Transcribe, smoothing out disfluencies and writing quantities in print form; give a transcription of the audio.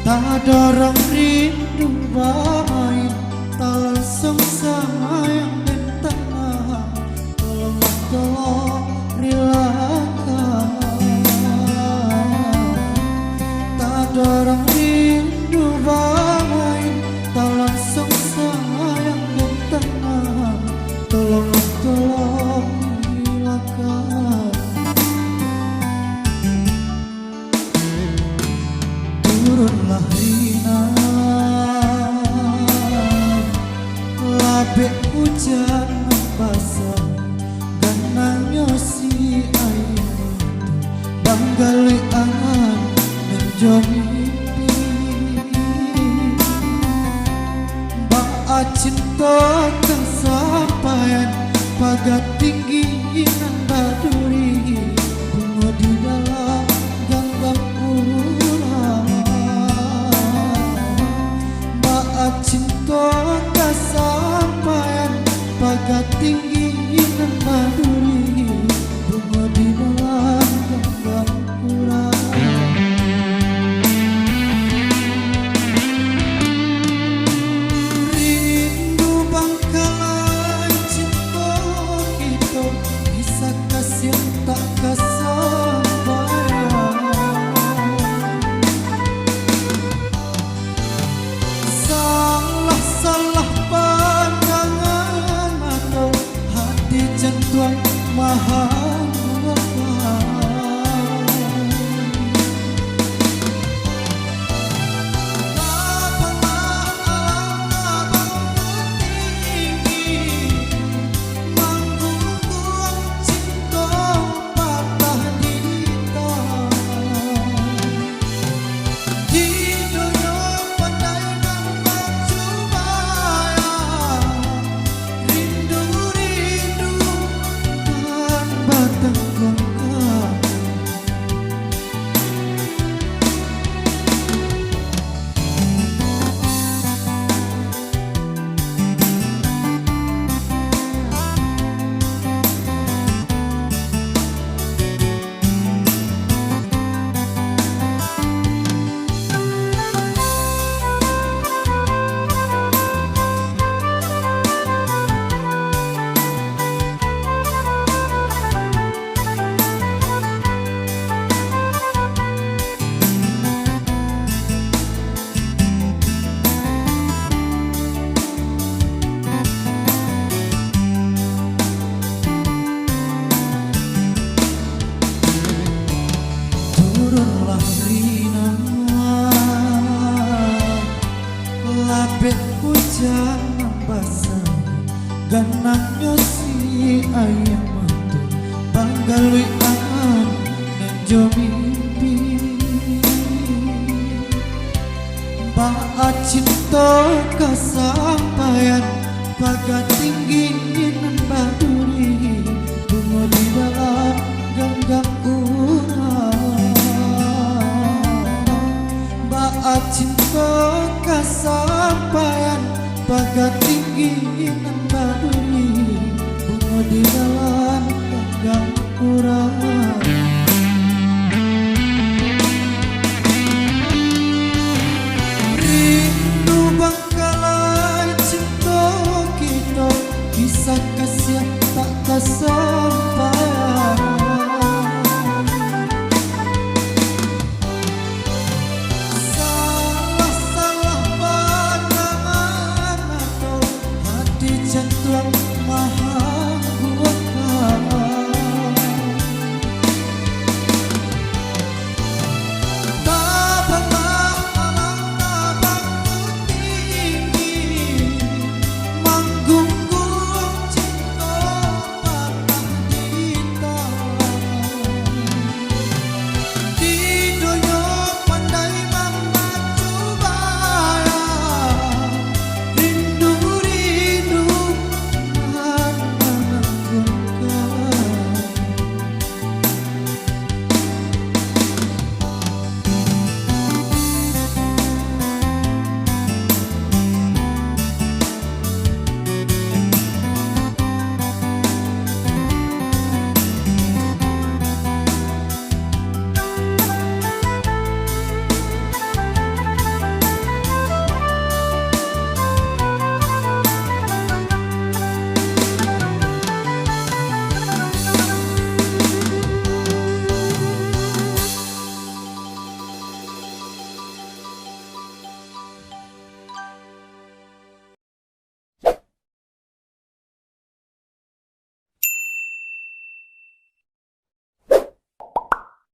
Tak dorong rindu main, tak langsung sayang dan tanah. Tolong relakan. Tak dorong rindu main, tak langsung sayang dan tanah. Tolong relakan. Turunlah Rina, labek hujan basah, ganangnya si air banggali angan menjom mimpi. Ba'a cinta kesampaian pagat tinggi nan baduri, bunga di dalam ganggang ulang. Cinta kesampaian pagat tinggi nan maduri, bunga di dalam ganggang kurang. Rindu bangkalan cinta kita, kisah kasih yang tak kesampaian. Salah pandangan atau hati jantung maha hujan basah, ganangnya si ayam mantu panggalui angan nenjo mimpi. Ba'a cinta kesampaian pagat tinggi nan baduri, bunga di dalam ganggang urang. Ba'a cinta kesampaian pagat tinggi nan baduri, bunga di dalam ganggang kurang.